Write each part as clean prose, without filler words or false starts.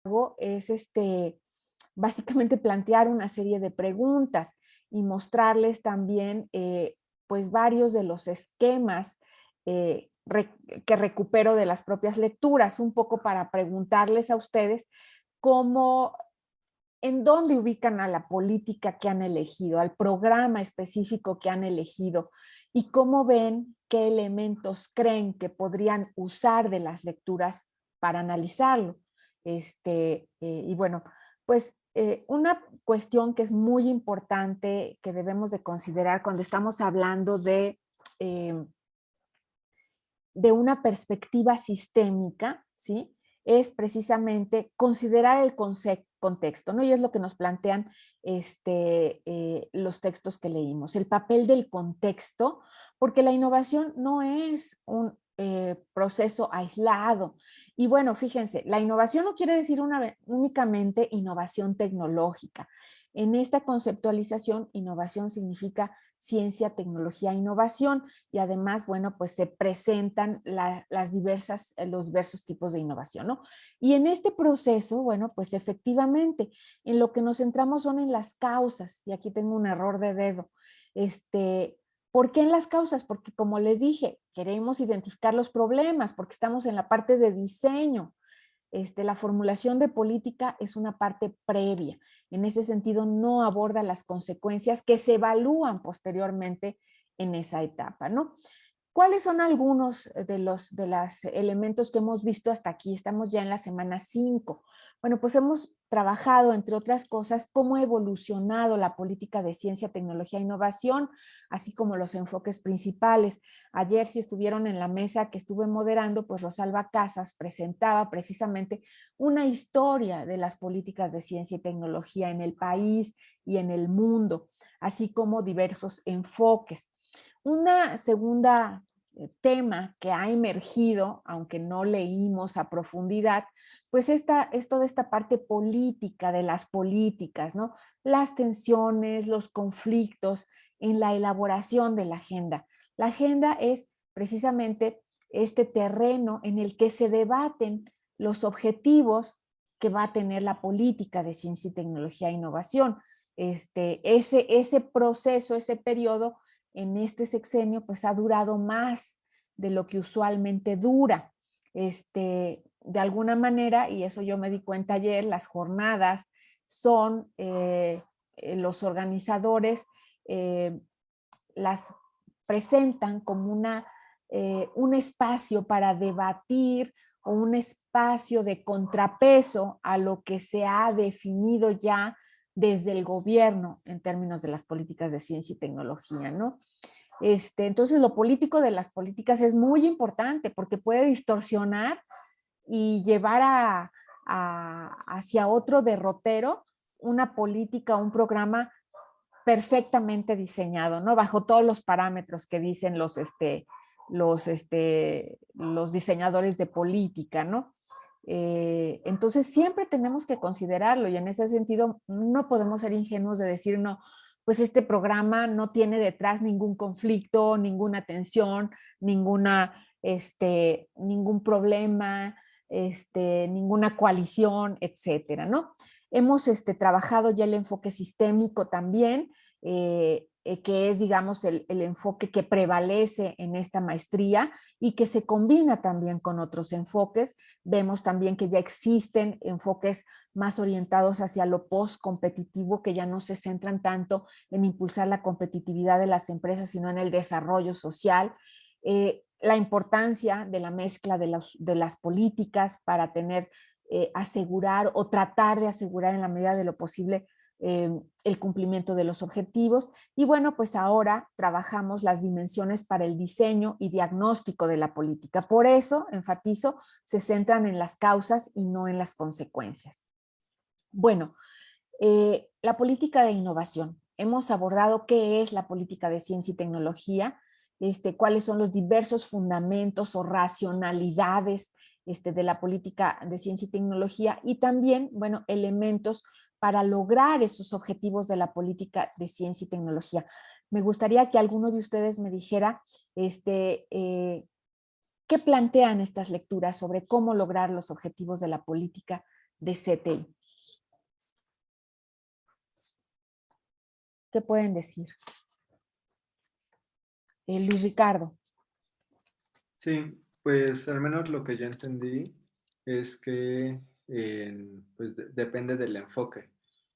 hago es básicamente plantear una serie de preguntas y mostrarles también pues varios de los esquemas que recupero de las propias lecturas, un poco para preguntarles a ustedes cómo, en dónde ubican a la política que han elegido, al programa específico que han elegido y cómo ven qué elementos creen que podrían usar de las lecturas para analizarlo. Y bueno, pues una cuestión que es muy importante que debemos de considerar cuando estamos hablando eh, de una perspectiva sistémica, ¿sí? Es precisamente considerar el contexto, ¿no? Y es lo que nos plantean los textos que leímos, el papel del contexto, porque la innovación no es un proceso aislado. Y bueno, fíjense, la innovación no quiere decir únicamente innovación tecnológica. En esta conceptualización, innovación significa ciencia, tecnología, innovación, y además, bueno, pues se presentan los diversos tipos de innovación, ¿no? Y en este proceso, bueno, pues efectivamente, en lo que nos centramos son en las causas, y aquí tengo un error de dedo. ¿Por qué en las causas? Porque como les dije, queremos identificar los problemas, porque estamos en la parte de diseño. La formulación de política es una parte previa. En ese sentido, no aborda las consecuencias que se evalúan posteriormente en esa etapa, ¿no? ¿Cuáles son algunos de los elementos que hemos visto hasta aquí? Estamos ya en la semana 5. Bueno, pues hemos trabajado, entre otras cosas, cómo ha evolucionado la política de ciencia, tecnología e innovación, así como los enfoques principales. Ayer, si estuvieron en la mesa que estuve moderando, pues Rosalba Casas presentaba precisamente una historia de las políticas de ciencia y tecnología en el país y en el mundo, así como diversos enfoques. Una segunda tema que ha emergido, aunque no leímos a profundidad, pues es toda esta parte política de las políticas, ¿no? Las tensiones, los conflictos en la elaboración de la agenda. La agenda es precisamente este terreno en el que se debaten los objetivos que va a tener la política de ciencia y tecnología e innovación. Ese proceso, ese periodo en este sexenio pues ha durado más de lo que usualmente dura. De alguna manera, y eso yo me di cuenta ayer, las jornadas son los organizadores las presentan como un espacio para debatir o un espacio de contrapeso a lo que se ha definido ya desde el gobierno en términos de las políticas de ciencia y tecnología, ¿no? Entonces, lo político de las políticas es muy importante porque puede distorsionar y llevar hacia otro derrotero una política, un programa perfectamente diseñado, ¿no? Bajo todos los parámetros que dicen los diseñadores de política, ¿no? Entonces siempre tenemos que considerarlo y en ese sentido no podemos ser ingenuos de decir, no, pues este programa no tiene detrás ningún conflicto, ninguna tensión, ningún problema, ninguna coalición, etcétera, ¿no? Hemos trabajado ya el enfoque sistémico también, que es, digamos, el enfoque que prevalece en esta maestría y que se combina también con otros enfoques. Vemos también que ya existen enfoques más orientados hacia lo post-competitivo, que ya no se centran tanto en impulsar la competitividad de las empresas, sino en el desarrollo social. La importancia de la mezcla de las políticas para tener asegurar o tratar de asegurar en la medida de lo posible el cumplimiento de los objetivos. Y bueno, pues ahora trabajamos las dimensiones para el diseño y diagnóstico de la política. Por eso, enfatizo, se centran en las causas y no en las consecuencias. Bueno, la política de innovación. Hemos abordado qué es la política de ciencia y tecnología, cuáles son los diversos fundamentos o racionalidades de la política de ciencia y tecnología y también, bueno, elementos para lograr esos objetivos de la política de ciencia y tecnología. Me gustaría que alguno de ustedes me dijera qué plantean estas lecturas sobre cómo lograr los objetivos de la política de CTI. ¿Qué pueden decir? Luis Ricardo. Sí, pues al menos lo que yo entendí es que pues depende del enfoque.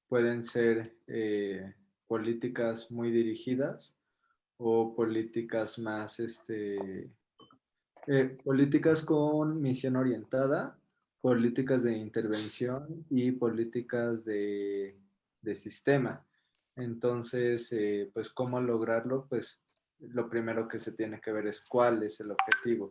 Pueden ser políticas muy dirigidas o políticas más, políticas con misión orientada, políticas de intervención y políticas de sistema. Entonces, pues, ¿cómo lograrlo? Pues, lo primero que se tiene que ver es cuál es el objetivo.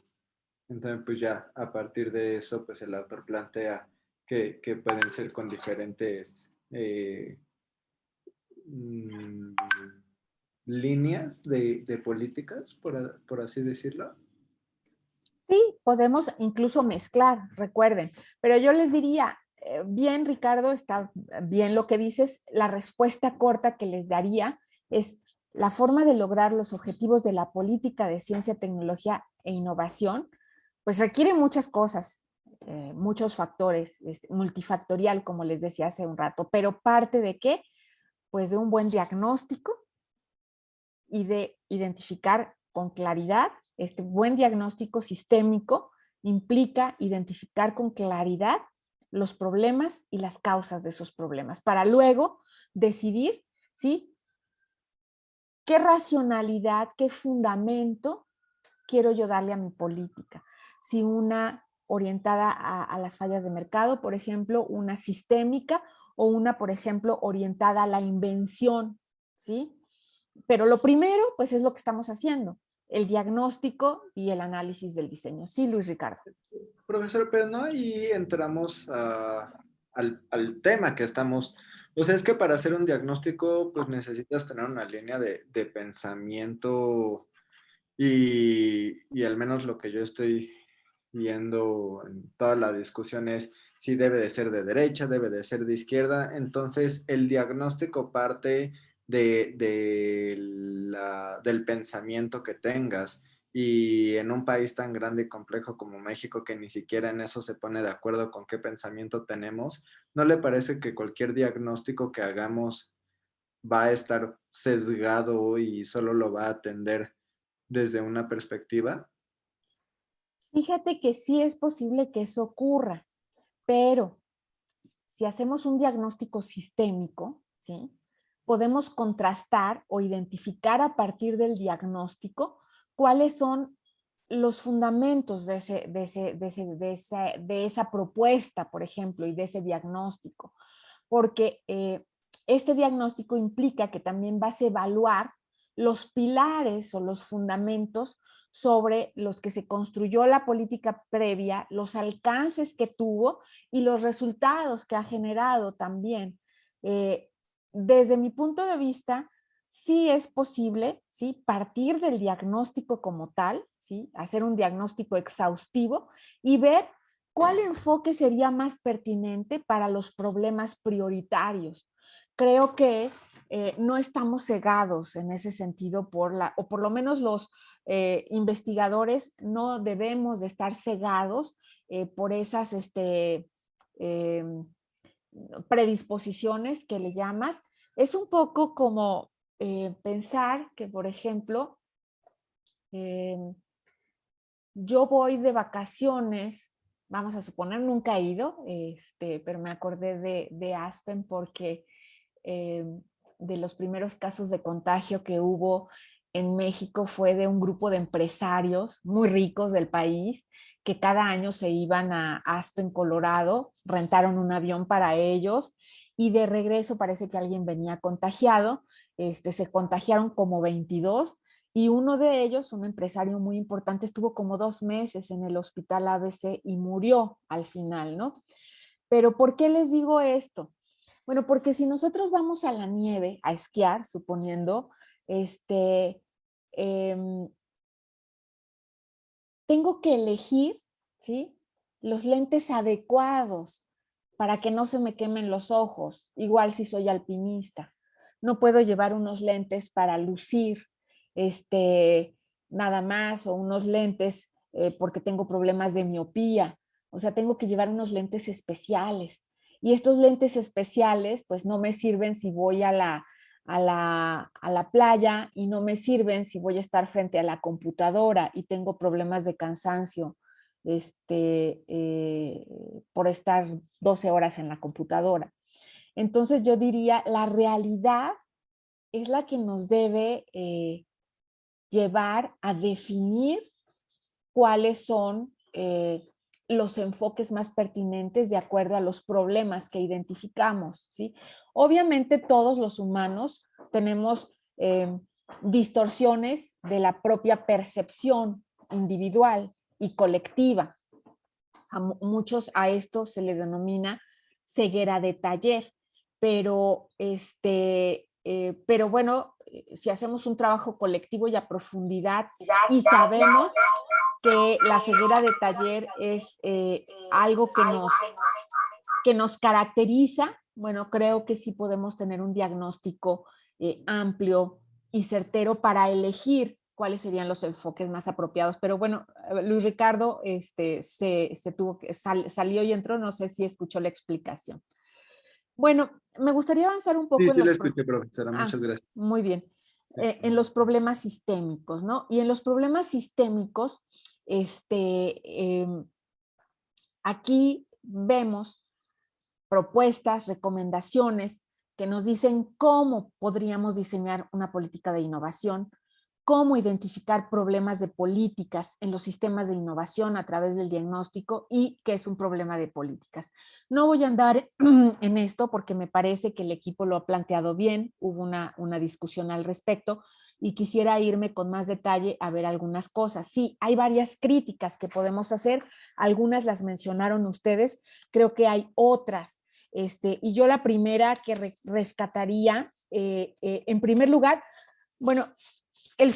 Entonces, pues ya a partir de eso, pues el autor plantea que pueden ser con diferentes mm, líneas de políticas, por así decirlo. Sí, podemos incluso mezclar, recuerden, pero yo les diría, bien Ricardo, está bien lo que dices, la respuesta corta que les daría es la forma de lograr los objetivos de la política de ciencia, tecnología e innovación, pues requiere muchas cosas, muchos factores, es multifactorial, como les decía hace un rato, pero parte de qué? Pues de un buen diagnóstico y de identificar con claridad. Este buen diagnóstico sistémico implica identificar con claridad los problemas y las causas de esos problemas para luego decidir, ¿sí? ¿Qué racionalidad, qué fundamento quiero yo darle a mi política? Si una orientada a las fallas de mercado, por ejemplo, una sistémica o una, por ejemplo, orientada a la invención, ¿sí? Pero lo primero, pues es lo que estamos haciendo, el diagnóstico y el análisis del diseño. Sí, Luis Ricardo. Profesor, pero no ahí entramos al tema que estamos. O sea, es que para hacer un diagnóstico, pues necesitas tener una línea de pensamiento y al menos lo que yo estoy viendo en toda la discusión es si debe de ser de derecha, debe de ser de izquierda. Entonces, el diagnóstico parte del pensamiento que tengas. Y en un país tan grande y complejo como México, que ni siquiera en eso se pone de acuerdo con qué pensamiento tenemos, ¿no le parece que cualquier diagnóstico que hagamos va a estar sesgado y solo lo va a atender desde una perspectiva? Fíjate que sí es posible que eso ocurra, pero si hacemos un diagnóstico sistémico, ¿sí? Podemos contrastar o identificar a partir del diagnóstico cuáles son los fundamentos de esa propuesta, por ejemplo, y de ese diagnóstico. Porque este diagnóstico implica que también vas a evaluar los pilares o los fundamentos sobre los que se construyó la política previa, los alcances que tuvo y los resultados que ha generado también. Eh, Desde mi punto de vista, sí es posible, ¿sí? Partir del diagnóstico como tal, ¿sí? Hacer un diagnóstico exhaustivo y ver cuál enfoque sería más pertinente para los problemas prioritarios. Creo que no estamos cegados en ese sentido o por lo menos los investigadores no debemos de estar cegados por esas eh, predisposiciones que le llamas. Es un poco como pensar que, por ejemplo, eh, yo voy de vacaciones, vamos a suponer, nunca he ido, pero me acordé de Aspen porque eh, de los primeros casos de contagio que hubo en México fue de un grupo de empresarios muy ricos del país que cada año se iban a Aspen, Colorado, rentaron un avión para ellos y de regreso parece que alguien venía contagiado, se contagiaron como 22 y uno de ellos, un empresario muy importante, estuvo como 2 meses en el hospital ABC y murió al final, ¿no? Pero ¿por qué les digo esto? Bueno, porque si nosotros vamos a la nieve a esquiar, suponiendo, eh, tengo que elegir, ¿sí? Los lentes adecuados para que no se me quemen los ojos, igual si soy alpinista. No puedo llevar unos lentes para lucir, nada más, o unos lentes porque tengo problemas de miopía. O sea, tengo que llevar unos lentes especiales. Y estos lentes especiales, pues no me sirven si voy a la playa y no me sirven si voy a estar frente a la computadora y tengo problemas de cansancio por estar 12 horas en la computadora. Entonces yo diría, la realidad es la que nos debe llevar a definir cuáles son los enfoques más pertinentes de acuerdo a los problemas que identificamos, ¿sí? Obviamente todos los humanos tenemos distorsiones de la propia percepción individual y colectiva. Muchos a esto se le denomina ceguera de taller, pero, pero bueno, si hacemos un trabajo colectivo y a profundidad y sabemos que la ceguera de taller es algo que nos caracteriza, bueno, creo que sí podemos tener un diagnóstico amplio y certero para elegir cuáles serían los enfoques más apropiados. Pero bueno, Luis Ricardo salió y entró, no sé si escuchó la explicación. Bueno, me gustaría avanzar un Sí, poco en sí la los... escuché, profesora, Ah, muchas gracias. muy bien. Sí. En los problemas sistémicos, ¿no? Y en los problemas sistémicos, aquí vemos propuestas, recomendaciones que nos dicen cómo podríamos diseñar una política de innovación, cómo identificar problemas de políticas en los sistemas de innovación a través del diagnóstico y qué es un problema de políticas. No voy a andar en esto porque me parece que el equipo lo ha planteado bien, hubo una discusión al respecto y quisiera irme con más detalle a ver algunas cosas. Sí, hay varias críticas que podemos hacer, algunas las mencionaron ustedes, creo que hay otras. Y yo la primera que rescataría, en primer lugar, bueno, el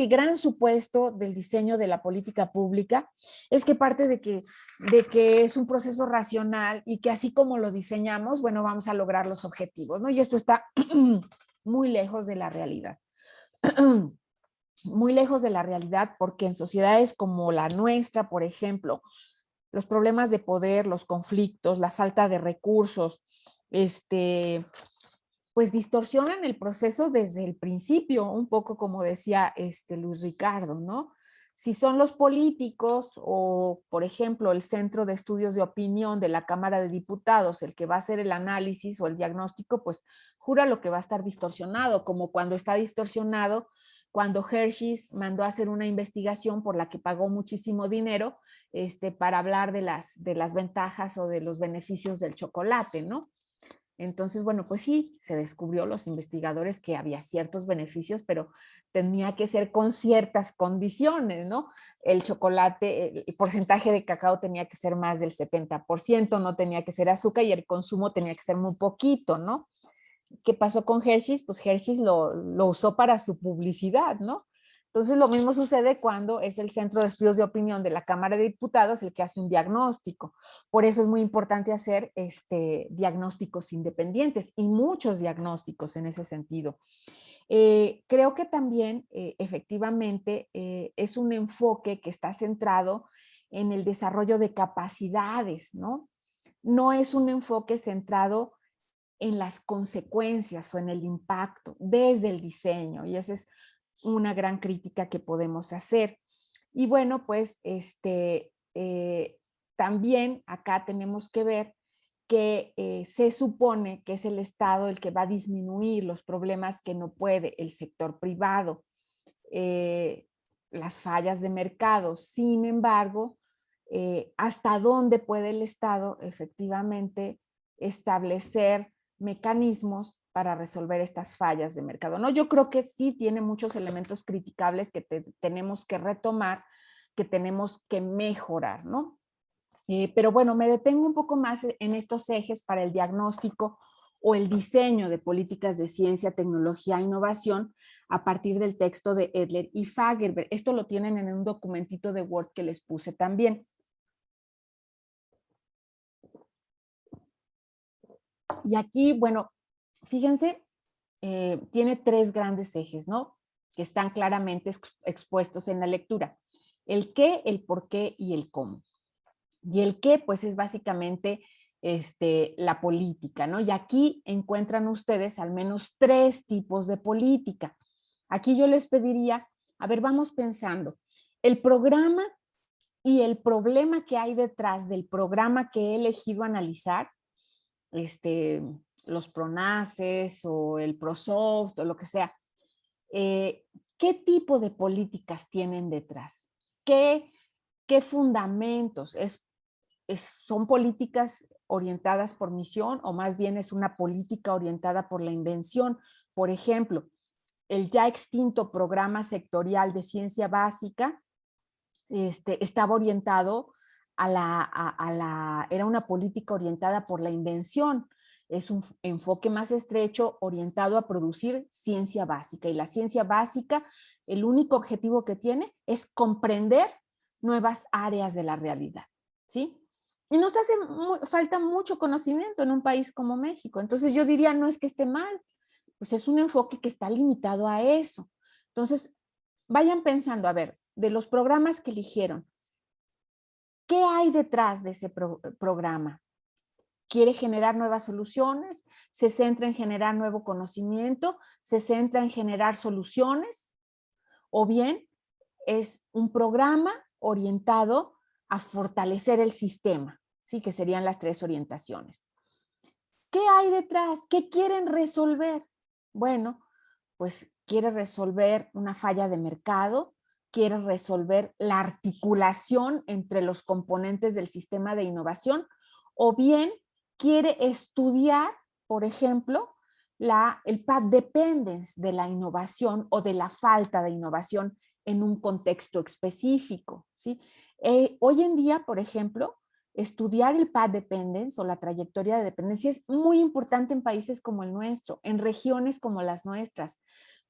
gran supuesto del diseño de la política pública es que parte de que es un proceso racional y que así como lo diseñamos, bueno, vamos a lograr los objetivos, ¿no? Y esto está muy lejos de la realidad. Muy lejos de la realidad porque en sociedades como la nuestra, por ejemplo, los problemas de poder, los conflictos, la falta de recursos, pues distorsionan el proceso desde el principio, un poco como decía Luis Ricardo, ¿no? Si son los políticos o, por ejemplo, el Centro de Estudios de Opinión de la Cámara de Diputados el que va a hacer el análisis o el diagnóstico, pues jura lo que va a estar distorsionado, como cuando está distorsionado, cuando Hershey's mandó a hacer una investigación por la que pagó muchísimo dinero para hablar de las ventajas o de los beneficios del chocolate, ¿no? Entonces, bueno, pues sí, se descubrió los investigadores que había ciertos beneficios, pero tenía que ser con ciertas condiciones, ¿no? El chocolate, el porcentaje de cacao tenía que ser más del 70%, no tenía que ser azúcar y el consumo tenía que ser muy poquito, ¿no? ¿Qué pasó con Hershey's? Pues Hershey's lo usó para su publicidad, ¿no? Entonces lo mismo sucede cuando es el Centro de Estudios de Opinión de la Cámara de Diputados el que hace un diagnóstico. Por eso es muy importante hacer diagnósticos independientes y muchos diagnósticos en ese sentido. Creo que también efectivamente es un enfoque que está centrado en el desarrollo de capacidades, ¿no? No es un enfoque centrado en las consecuencias o en el impacto desde el diseño, y esa es una gran crítica que podemos hacer. Y bueno, pues también acá tenemos que ver que se supone que es el Estado el que va a disminuir los problemas que no puede el sector privado, las fallas de mercado. Sin embargo, ¿hasta dónde puede el Estado efectivamente establecer mecanismos para resolver estas fallas de mercado? ¿No? Yo creo que sí tiene muchos elementos criticables que tenemos que retomar, que tenemos que mejorar, ¿no? Pero bueno, me detengo un poco más en estos ejes para el diagnóstico o el diseño de políticas de ciencia, tecnología e innovación a partir del texto de Edler y Fagerberg. Esto lo tienen en un documentito de Word que les puse también. Y aquí, bueno, fíjense, tiene tres grandes ejes, ¿no? Que están claramente expuestos en la lectura. El qué, el por qué y el cómo. Y el qué, pues es básicamente la política, ¿no? Y aquí encuentran ustedes al menos 3 tipos de política. Aquí yo les pediría, a ver, vamos pensando, el programa y el problema que hay detrás del programa que he elegido analizar, este, los PRONACES o el PROSOFT o lo que sea, ¿qué tipo de políticas tienen detrás? ¿Qué fundamentos? ¿Son políticas orientadas por misión o más bien es una política orientada por la invención? Por ejemplo, el ya extinto programa sectorial de ciencia básica estaba orientado era una política orientada por la invención. Es un enfoque más estrecho orientado a producir ciencia básica. Y la ciencia básica, el único objetivo que tiene es comprender nuevas áreas de la realidad, ¿sí? Y nos hace falta mucho conocimiento en un país como México. Entonces yo diría, no es que esté mal, pues es un enfoque que está limitado a eso. Entonces, vayan pensando, a ver, de los programas que eligieron, ¿qué hay detrás de ese programa? ¿Quiere generar nuevas soluciones? ¿Se centra en generar nuevo conocimiento? ¿Se centra en generar soluciones? ¿O bien es un programa orientado a fortalecer el sistema? ¿Sí? Que serían las 3 orientaciones. ¿Qué hay detrás? ¿Qué quieren resolver? Bueno, pues quiere resolver una falla de mercado, quiere resolver la articulación entre los componentes del sistema de innovación, o bien quiere estudiar, por ejemplo, el path dependence de la innovación o de la falta de innovación en un contexto específico, ¿sí? Hoy en día, por ejemplo, estudiar el path dependence o la trayectoria de dependencia es muy importante en países como el nuestro, en regiones como las nuestras.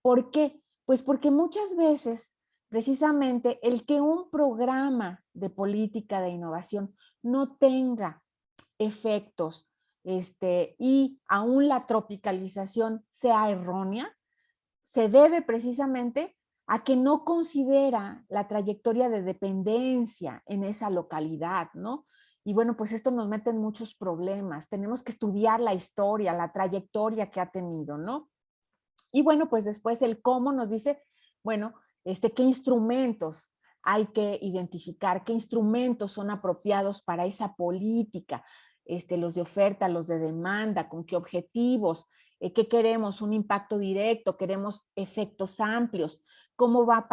¿Por qué? Pues porque muchas veces, precisamente, el que un programa de política de innovación no tenga efectos y aún la tropicalización sea errónea, se debe precisamente a que no considera la trayectoria de dependencia en esa localidad, ¿no? Y bueno, pues esto nos mete en muchos problemas. Tenemos que estudiar la historia, la trayectoria que ha tenido, ¿no? Y bueno, pues después el cómo nos dice, bueno, qué instrumentos hay que identificar, qué instrumentos son apropiados para esa política, los de oferta, los de demanda, con qué objetivos, qué queremos, un impacto directo, queremos efectos amplios, cómo va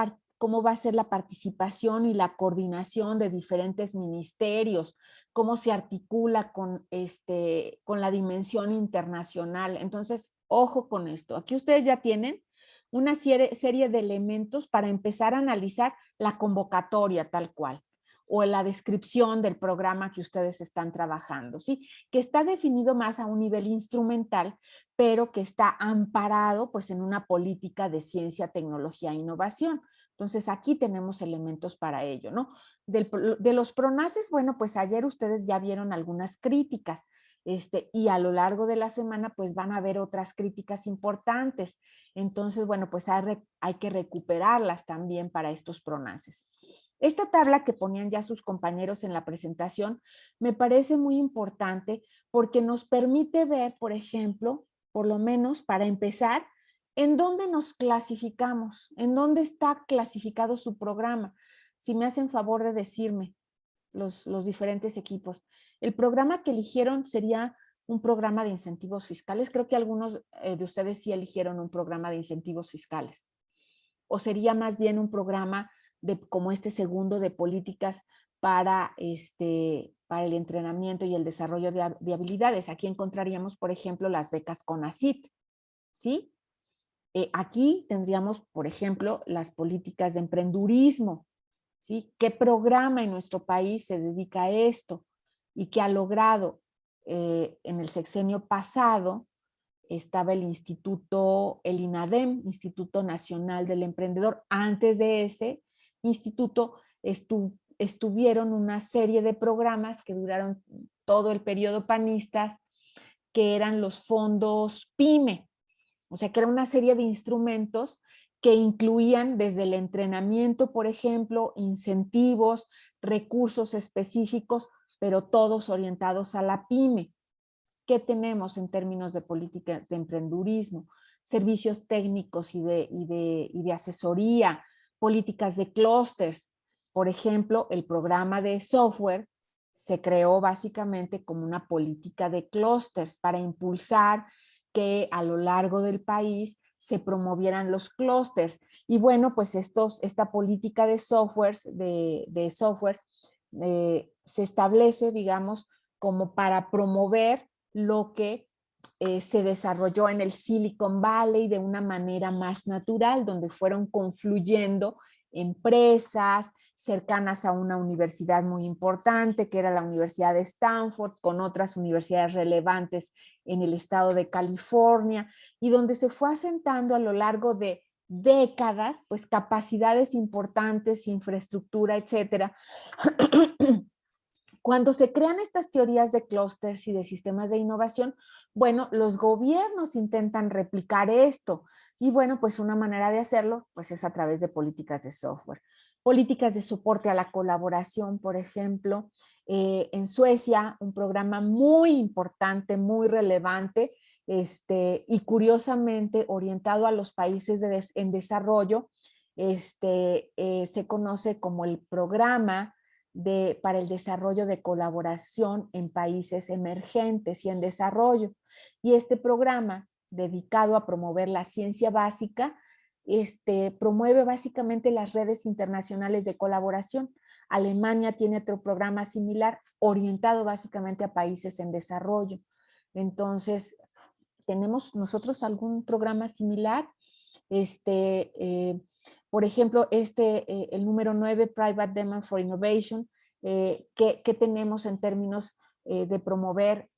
a ser la participación y la coordinación de diferentes ministerios, cómo se articula con la dimensión internacional. Entonces, ojo con esto. Aquí ustedes ya tienen una serie de elementos para empezar a analizar la convocatoria tal cual o la descripción del programa que ustedes están trabajando, ¿sí? Que está definido más a un nivel instrumental, pero que está amparado pues en una política de ciencia, tecnología e innovación. Entonces aquí tenemos elementos para ello, ¿no? De los PRONACES, bueno, pues ayer ustedes ya vieron algunas críticas, y a lo largo de la semana pues van a haber otras críticas importantes. Entonces, bueno, pues hay que recuperarlas también para estos PRONACES. Esta tabla que ponían ya sus compañeros en la presentación me parece muy importante porque nos permite ver, por ejemplo, por lo menos para empezar, en dónde nos clasificamos, en dónde está clasificado su programa. Si me hacen favor de decirme los diferentes equipos. El programa que eligieron sería un programa de incentivos fiscales. Creo que algunos de ustedes sí eligieron un programa de incentivos fiscales. O sería más bien un programa como este segundo de políticas para el entrenamiento y el desarrollo de habilidades. Aquí encontraríamos, por ejemplo, las becas CONACYT, ¿sí? Aquí tendríamos, por ejemplo, las políticas de emprendurismo, ¿sí? ¿Qué programa en nuestro país se dedica a esto y qué ha logrado? En el sexenio pasado estaba el instituto, el INADEM, Instituto Nacional del Emprendedor. Antes de ese instituto estuvieron una serie de programas que duraron todo el periodo panistas, que eran los fondos PYME, o sea, que era una serie de instrumentos que incluían desde el entrenamiento, por ejemplo, incentivos, recursos específicos, pero todos orientados a la pyme. ¿qué tenemos en términos de política de emprendurismo? Servicios técnicos y de asesoría, políticas de clústeres. Por ejemplo, el programa de software se creó básicamente como una política de clústeres para impulsar que a lo largo del país se promovieran los clústeres. Y bueno, pues esta política de software, se establece, digamos, como para promover lo que se desarrolló en el Silicon Valley de una manera más natural, donde fueron confluyendo empresas cercanas a una universidad muy importante, que era la Universidad de Stanford, con otras universidades relevantes en el estado de California, y donde se fue asentando a lo largo de décadas, pues capacidades importantes, infraestructura, etcétera. Cuando se crean estas teorías de clústeres y de sistemas de innovación, bueno, los gobiernos intentan replicar esto y bueno, pues una manera de hacerlo pues es a través de políticas de software. Políticas de soporte a la colaboración, por ejemplo, en Suecia, un programa muy importante, muy relevante, y curiosamente orientado a los países en desarrollo, se conoce como el programa para el desarrollo de colaboración en países emergentes y en desarrollo. Y este programa, dedicado a promover la ciencia básica, promueve básicamente las redes internacionales de colaboración. Alemania tiene otro programa similar orientado básicamente a países en desarrollo. Entonces, ¿tenemos nosotros algún programa similar? Por ejemplo, el número 9, Private Demand for Innovation, ¿qué tenemos en términos de promover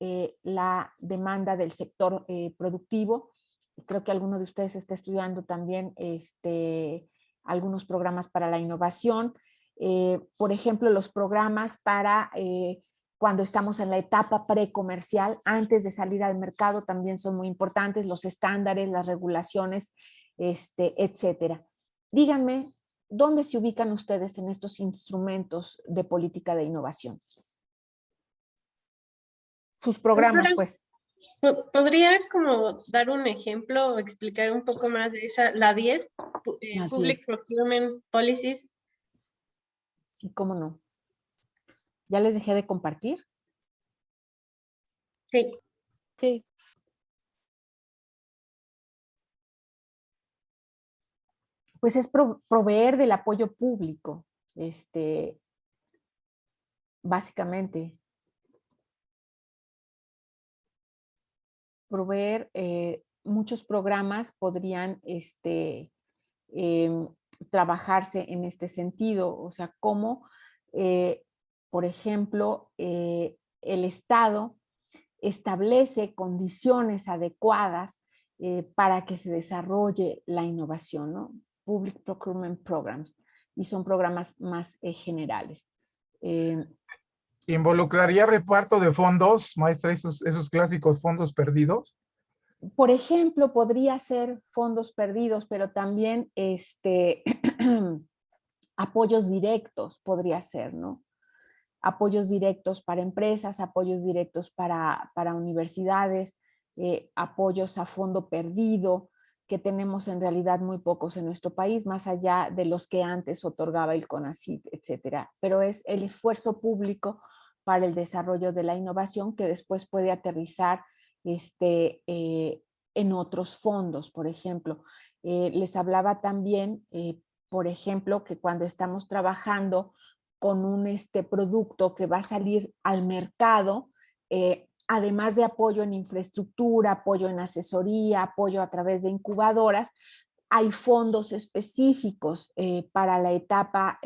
la demanda del sector productivo? Creo que alguno de ustedes está estudiando también algunos programas para la innovación. Por ejemplo, los programas para cuando estamos en la etapa precomercial, antes de salir al mercado, también son muy importantes los estándares, las regulaciones, etcétera. Díganme, ¿dónde se ubican ustedes en estos instrumentos de política de innovación? Sus programas, pues. ¿Podría como dar un ejemplo o explicar un poco más de esa, la 10, Public Procurement Policies? Sí, cómo no. ¿Ya les dejé de compartir? Sí. Sí. Pues es proveer del apoyo público, básicamente. Proveer, muchos programas podrían trabajarse en este sentido, o sea, cómo, por ejemplo, el Estado establece condiciones adecuadas para que se desarrolle la innovación, ¿no? Public Procurement Programs, y son programas más generales. ¿Involucraría reparto de fondos, maestra, esos clásicos fondos perdidos? Por ejemplo, podría ser fondos perdidos, pero también apoyos directos podría ser, ¿no? Apoyos directos para empresas, apoyos directos para universidades, apoyos a fondo perdido, que tenemos en realidad muy pocos en nuestro país, más allá de los que antes otorgaba el CONACYT, etcétera. Pero es el esfuerzo público para el desarrollo de la innovación que después puede aterrizar en otros fondos, por ejemplo. Les hablaba también, por ejemplo, que cuando estamos trabajando con un producto que va a salir al mercado, además de apoyo en infraestructura, apoyo en asesoría, apoyo a través de incubadoras, hay fondos específicos para la etapa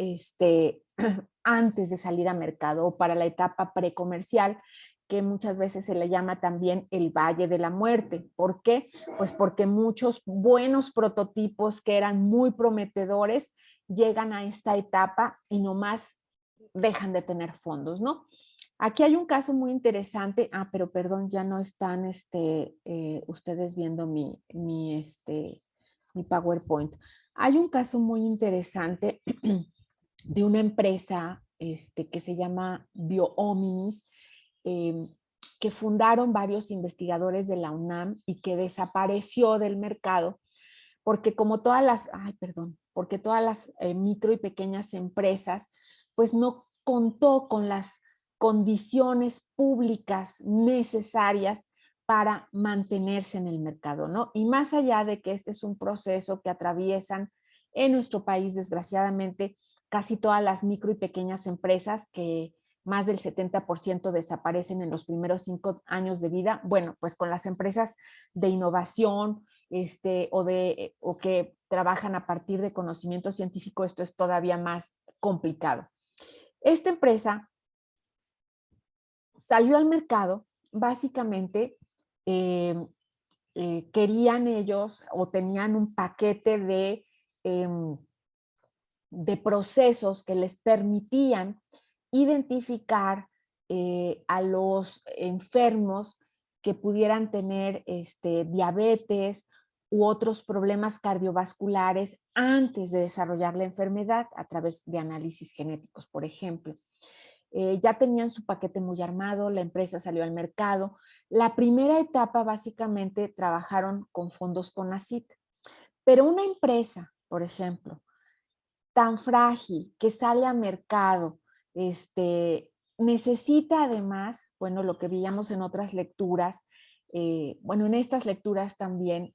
antes de salir a mercado o para la etapa precomercial, que muchas veces se le llama también el Valle de la Muerte. ¿Por qué? Pues porque muchos buenos prototipos que eran muy prometedores llegan a esta etapa y nomás dejan de tener fondos, ¿no? Aquí hay un caso muy interesante. Pero perdón, ya no están ustedes viendo mi PowerPoint. Hay un caso muy interesante de una empresa que se llama BioHominis. que fundaron varios investigadores de la UNAM y que desapareció del mercado porque como todas las, porque todas las micro y pequeñas empresas, pues no contó con las condiciones públicas necesarias para mantenerse en el mercado, ¿no? Y más allá de que este es un proceso que atraviesan en nuestro país, desgraciadamente, casi todas las micro y pequeñas empresas, que más del 70% desaparecen en los primeros 5 años de vida, bueno, pues con las empresas de innovación, o que trabajan a partir de conocimiento científico, esto es todavía más complicado. Esta empresa salió al mercado, básicamente querían ellos o tenían un paquete de procesos que les permitían identificar a los enfermos que pudieran tener diabetes u otros problemas cardiovasculares antes de desarrollar la enfermedad a través de análisis genéticos, por ejemplo. Ya tenían su paquete muy armado, la empresa salió al mercado. La primera etapa básicamente trabajaron con fondos CONACYT, pero una empresa, por ejemplo, tan frágil que sale a mercado, necesita además, bueno, lo que veíamos en otras lecturas, en estas lecturas también,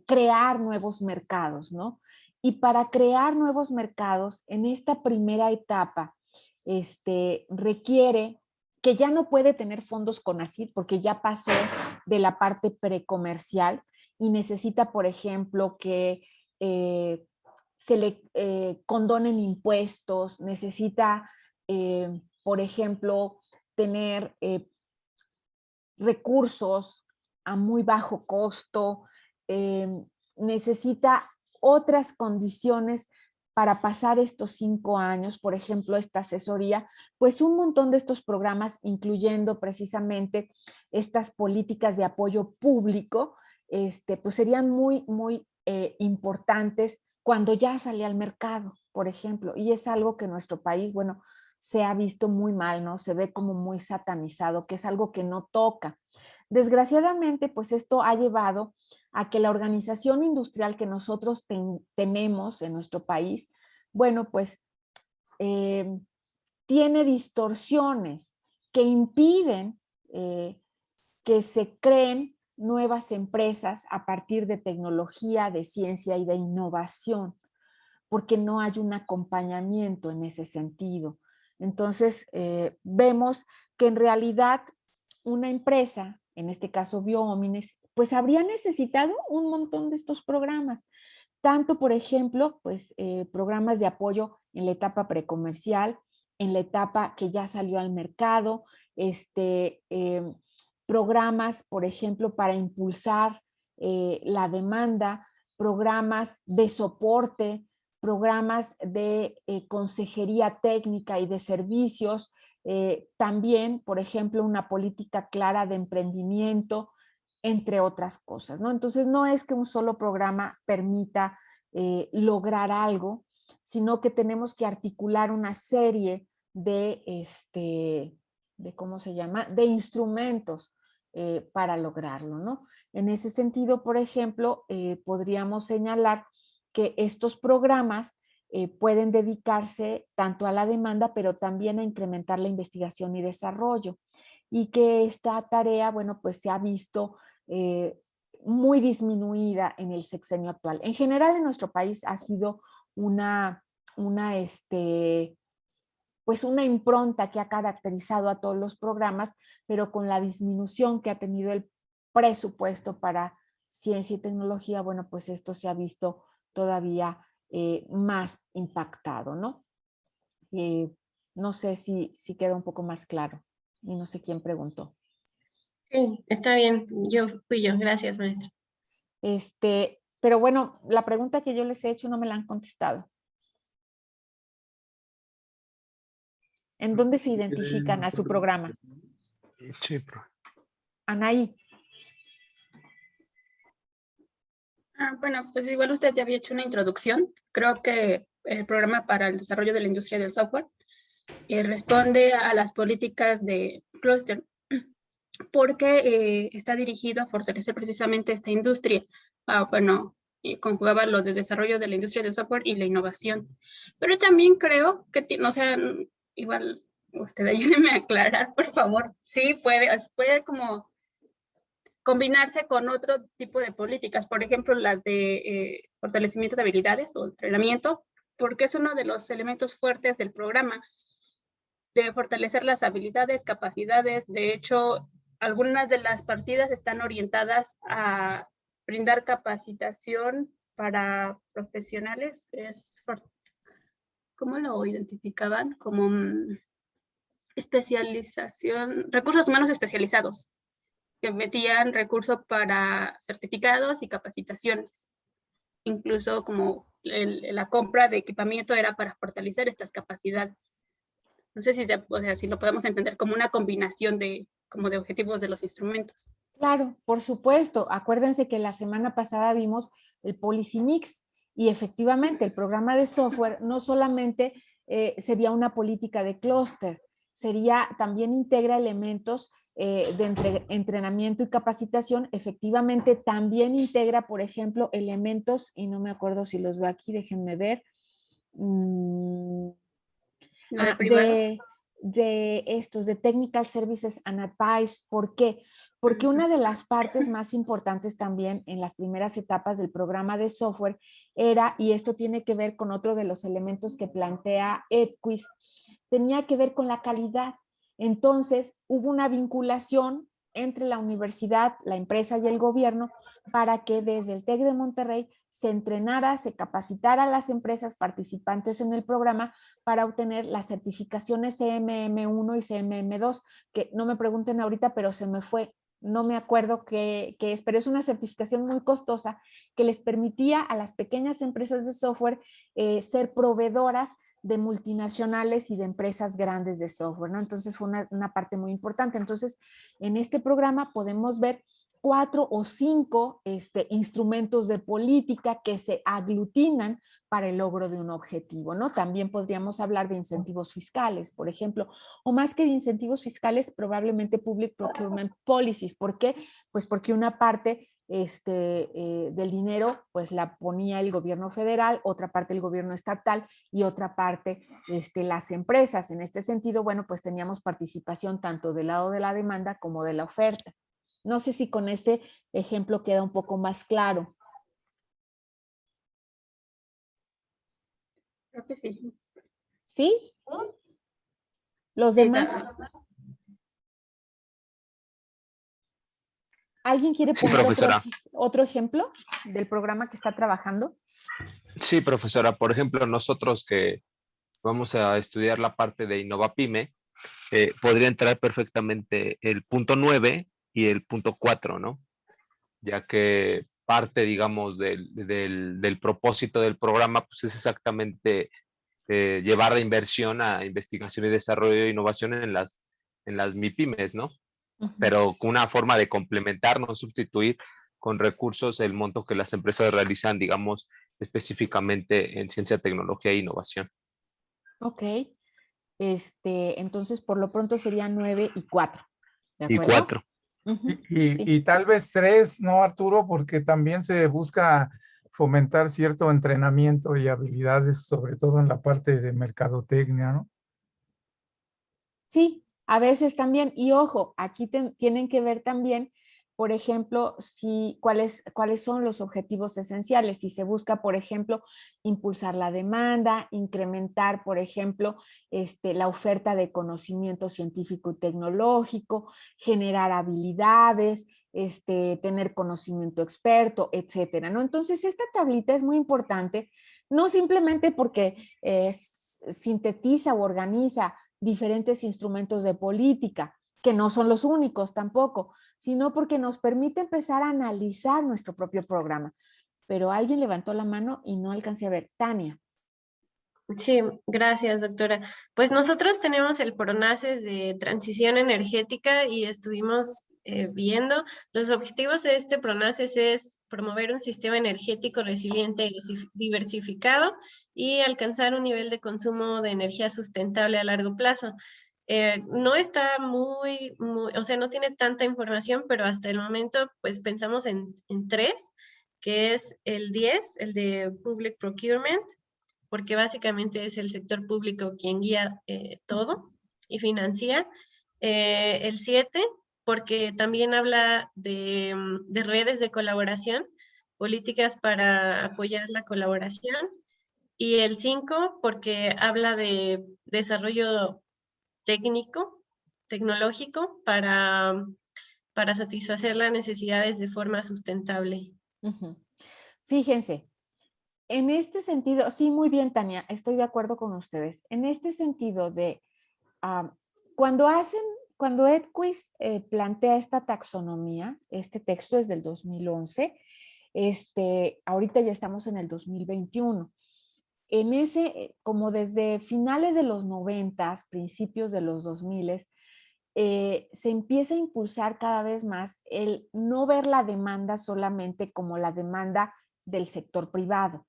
crear nuevos mercados, ¿no? Y para crear nuevos mercados, en esta primera etapa, requiere que ya no puede tener fondos CONACYT porque ya pasó de la parte precomercial y necesita, por ejemplo, que se le condonen impuestos, necesita, por ejemplo, tener recursos a muy bajo costo, necesita otras condiciones para pasar estos 5 años, por ejemplo, esta asesoría, pues un montón de estos programas, incluyendo precisamente estas políticas de apoyo público, pues serían muy, muy importantes cuando ya sale al mercado, por ejemplo, y es algo que en nuestro país, bueno, se ha visto muy mal, ¿no? Se ve como muy satanizado, que es algo que no toca. Desgraciadamente, pues esto ha llevado a que la organización industrial que nosotros tenemos en nuestro país, bueno, pues tiene distorsiones que impiden que se creen nuevas empresas a partir de tecnología, de ciencia y de innovación, porque no hay un acompañamiento en ese sentido. Entonces, vemos que en realidad una empresa, en este caso Biomines, pues habría necesitado un montón de estos programas. Tanto, por ejemplo, pues programas de apoyo en la etapa precomercial, en la etapa que ya salió al mercado, programas, por ejemplo, para impulsar la demanda, programas de soporte, programas de consejería técnica y de servicios, también, por ejemplo, una política clara de emprendimiento, entre otras cosas, ¿no? Entonces, no es que un solo programa permita lograr algo, sino que tenemos que articular una serie de ¿cómo se llama? De instrumentos para lograrlo, ¿no? En ese sentido, por ejemplo, podríamos señalar que estos programas pueden dedicarse tanto a la demanda, pero también a incrementar la investigación y desarrollo. Y que esta tarea, bueno, pues se ha visto muy disminuida en el sexenio actual. En general, en nuestro país ha sido pues una impronta que ha caracterizado a todos los programas, pero con la disminución que ha tenido el presupuesto para ciencia y tecnología, bueno, pues esto se ha visto todavía más impactado, ¿no? No sé si queda un poco más claro y no sé quién preguntó. Sí, está bien, fui yo, gracias, maestra. Pero bueno, la pregunta que yo les he hecho no me la han contestado. ¿En dónde se identifican a su programa? Sí, profe. Anaí. Bueno, pues igual usted ya había hecho una introducción. Creo que el programa para el desarrollo de la industria del software responde a las políticas de clúster porque está dirigido a fortalecer precisamente esta industria. Bueno, conjugaba lo de desarrollo de la industria del software y la innovación. Pero también creo que, o sea, igual usted ayúdeme a aclarar, por favor. Sí, puede como combinarse con otro tipo de políticas, por ejemplo, las de fortalecimiento de habilidades o entrenamiento, porque es uno de los elementos fuertes del programa, de fortalecer las habilidades, capacidades. De hecho, algunas de las partidas están orientadas a brindar capacitación para profesionales. ¿Cómo lo identificaban? Como especialización, recursos humanos especializados, que metían recursos para certificados y capacitaciones. Incluso como la compra de equipamiento era para fortalecer estas capacidades. No sé si, si lo podemos entender como una combinación de objetivos de los instrumentos. Claro, por supuesto. Acuérdense que la semana pasada vimos el Policy Mix y efectivamente el programa de software no solamente sería una política de clúster, también integra elementos de entrenamiento y capacitación. Efectivamente también integra, por ejemplo, elementos, y no me acuerdo si los veo aquí, déjenme ver, de Technical Services and Advice. ¿Por qué? Porque una de las partes más importantes también en las primeras etapas del programa de software era, y esto tiene que ver con otro de los elementos que plantea EdQuiz, tenía que ver con la calidad. Entonces, hubo una vinculación entre la universidad, la empresa y el gobierno para que desde el TEC de Monterrey se entrenara, se capacitara a las empresas participantes en el programa para obtener las certificaciones CMM1 y CMM2, que no me pregunten ahorita, pero se me fue, no me acuerdo qué es, pero es una certificación muy costosa que les permitía a las pequeñas empresas de software ser proveedoras de multinacionales y de empresas grandes de software, ¿no? Entonces fue una parte muy importante. Entonces, en este programa podemos ver 4 o 5 instrumentos de política que se aglutinan para el logro de un objetivo, ¿no? También podríamos hablar de incentivos fiscales, por ejemplo, o más que de incentivos fiscales, probablemente Public Procurement Policies. ¿Por qué? Pues porque una parte del dinero pues la ponía el gobierno federal, otra parte el gobierno estatal y otra parte las empresas. En este sentido, bueno, pues teníamos participación tanto del lado de la demanda como de la oferta. No sé si con este ejemplo queda un poco más claro. Creo que sí. ¿Sí? ¿Los demás? ¿Alguien quiere poner otro ejemplo del programa que está trabajando? Sí, profesora. Por ejemplo, nosotros que vamos a estudiar la parte de InnovaPyme, podría entrar perfectamente el punto 9 y el punto 4, ¿no? Ya que parte, digamos, del propósito del programa, pues es exactamente llevar la inversión a investigación y desarrollo e innovación en las MIPYMES, ¿no? Pero con una forma de complementar, no sustituir con recursos el monto que las empresas realizan, digamos, específicamente en ciencia, tecnología e innovación. Ok. Entonces, por lo pronto serían 9 y 4. ¿De acuerdo? Y 4. Y tal vez 3, ¿no, Arturo? Porque también se busca fomentar cierto entrenamiento y habilidades, sobre todo en la parte de mercadotecnia, ¿no? Sí, a veces también. Y ojo, aquí tienen que ver también, por ejemplo, cuáles son los objetivos esenciales. Si se busca, por ejemplo, impulsar la demanda, incrementar, por ejemplo, la oferta de conocimiento científico y tecnológico, generar habilidades, tener conocimiento experto, etcétera, ¿no? Entonces, esta tablita es muy importante, no simplemente porque sintetiza o organiza diferentes instrumentos de política, que no son los únicos tampoco, sino porque nos permite empezar a analizar nuestro propio programa. Pero alguien levantó la mano y no alcancé a ver. Tania. Sí, gracias, doctora. Pues nosotros tenemos el PRONACES de transición energética y estuvimos viendo los objetivos de este PRONACES es promover un sistema energético resiliente y diversificado y alcanzar un nivel de consumo de energía sustentable a largo plazo. No está o sea, no tiene tanta información, pero hasta el momento pues pensamos en 3, que es el 10, el de Public Procurement, porque básicamente es el sector público quien guía todo y financia. El 7, porque también habla de redes de colaboración, políticas para apoyar la colaboración. Y el 5, porque habla de desarrollo técnico, tecnológico, para satisfacer las necesidades de forma sustentable. Fíjense, en este sentido, sí, muy bien, Tania, estoy de acuerdo con ustedes. En este sentido de cuando EdQuiz plantea esta taxonomía, este texto es del 2011, ahorita ya estamos en el 2021. En ese, como desde finales de los 90, principios de los 2000, se empieza a impulsar cada vez más el no ver la demanda solamente como la demanda del sector privado.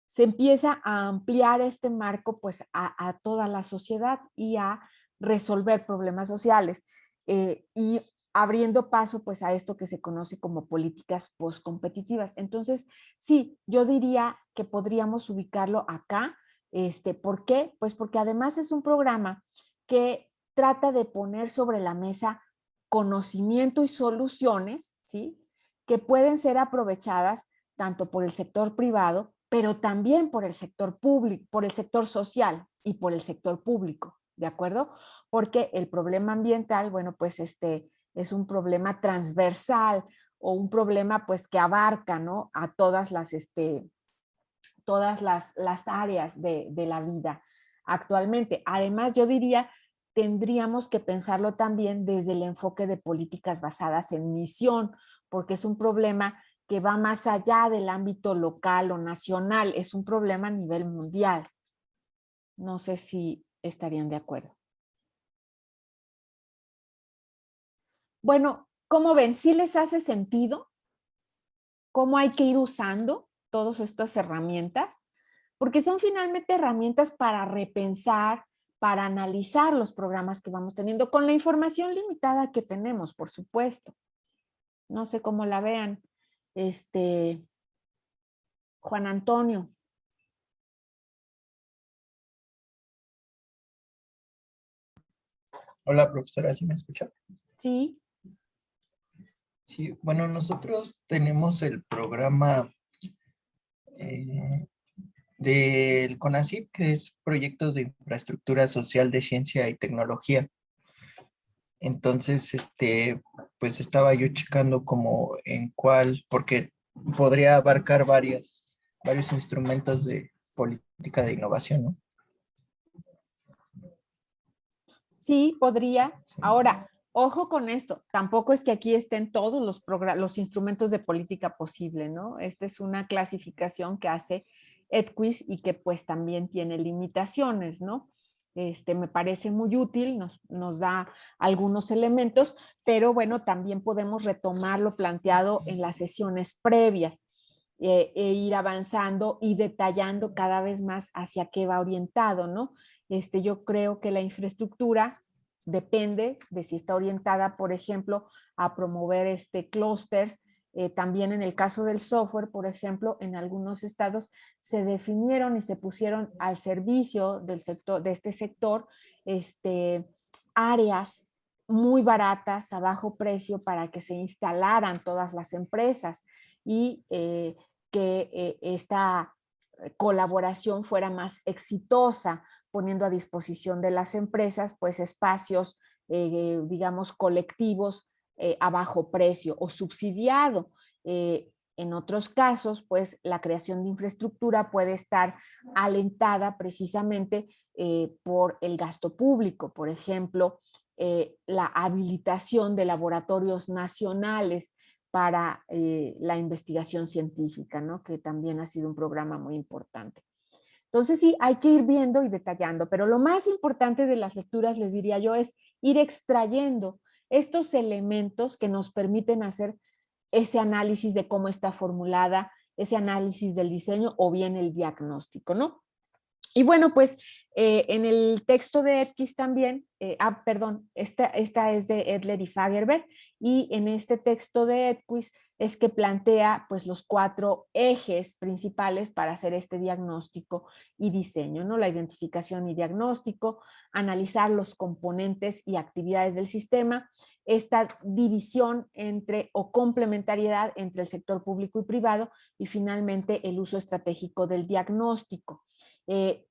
Se empieza a ampliar este marco pues a toda la sociedad y a resolver problemas sociales y abriendo paso pues a esto que se conoce como políticas postcompetitivas. Entonces, sí, yo diría que podríamos ubicarlo acá. ¿Por qué? Pues porque además es un programa que trata de poner sobre la mesa conocimiento y soluciones, ¿sí? Que pueden ser aprovechadas tanto por el sector privado, pero también por el sector público, por el sector social y por el sector público, ¿de acuerdo? Porque el problema ambiental, bueno, pues es un problema transversal o un problema pues que abarca, ¿no? A todas las áreas de la vida actualmente. Además, yo diría, tendríamos que pensarlo también desde el enfoque de políticas basadas en misión, porque es un problema que va más allá del ámbito local o nacional, es un problema a nivel mundial. No sé si estarían de acuerdo. Bueno, ¿cómo ven? ¿Sí les hace sentido? ¿Cómo hay que ir usando todas estas herramientas? Porque son finalmente herramientas para repensar, para analizar los programas que vamos teniendo, con la información limitada que tenemos, por supuesto. No sé cómo la vean. Juan Antonio. Hola, profesora, ¿sí me escucha? Sí. Sí, bueno, nosotros tenemos el programa del CONACYT, que es Proyectos de Infraestructura Social de Ciencia y Tecnología. Entonces, pues estaba yo checando como en cuál, porque podría abarcar varios instrumentos de política de innovación, ¿no? Sí, podría. Sí. Ahora, ojo con esto, tampoco es que aquí estén todos los instrumentos de política posible, ¿no? Esta es una clasificación que hace EdQuiz y que pues también tiene limitaciones, ¿no? Me parece muy útil, nos da algunos elementos, pero bueno, también podemos retomar lo planteado en las sesiones previas e ir avanzando y detallando cada vez más hacia qué va orientado, ¿no? Yo creo que la infraestructura depende de si está orientada, por ejemplo, a promover clústeres. También en el caso del software, por ejemplo, en algunos estados se definieron y se pusieron al servicio del sector, de este sector, áreas muy baratas a bajo precio para que se instalaran todas las empresas y que esta colaboración fuera más exitosa, poniendo a disposición de las empresas pues espacios, digamos, colectivos a bajo precio o subsidiado. En otros casos, pues la creación de infraestructura puede estar alentada precisamente por el gasto público, por ejemplo, la habilitación de laboratorios nacionales para la investigación científica, ¿no? Que también ha sido un programa muy importante. Entonces sí, hay que ir viendo y detallando, pero lo más importante de las lecturas, les diría yo, es ir extrayendo estos elementos que nos permiten hacer ese análisis de cómo está formulada, ese análisis del diseño o bien el diagnóstico, ¿no? Y bueno, pues en el texto de Etquist también, perdón, esta es de Edler y Fagerberg, y en este texto de Etquist es que plantea pues los 4 ejes principales para hacer este diagnóstico y diseño, ¿no? La identificación y diagnóstico, analizar los componentes y actividades del sistema, esta división entre o complementariedad entre el sector público y privado, y finalmente el uso estratégico del diagnóstico.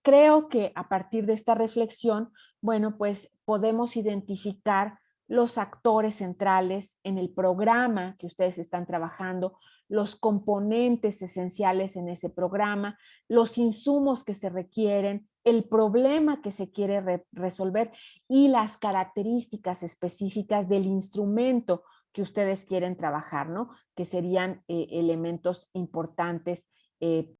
Creo que a partir de esta reflexión, bueno, pues podemos identificar los actores centrales en el programa que ustedes están trabajando, los componentes esenciales en ese programa, los insumos que se requieren, el problema que se quiere resolver y las características específicas del instrumento que ustedes quieren trabajar, ¿no? Que serían elementos importantes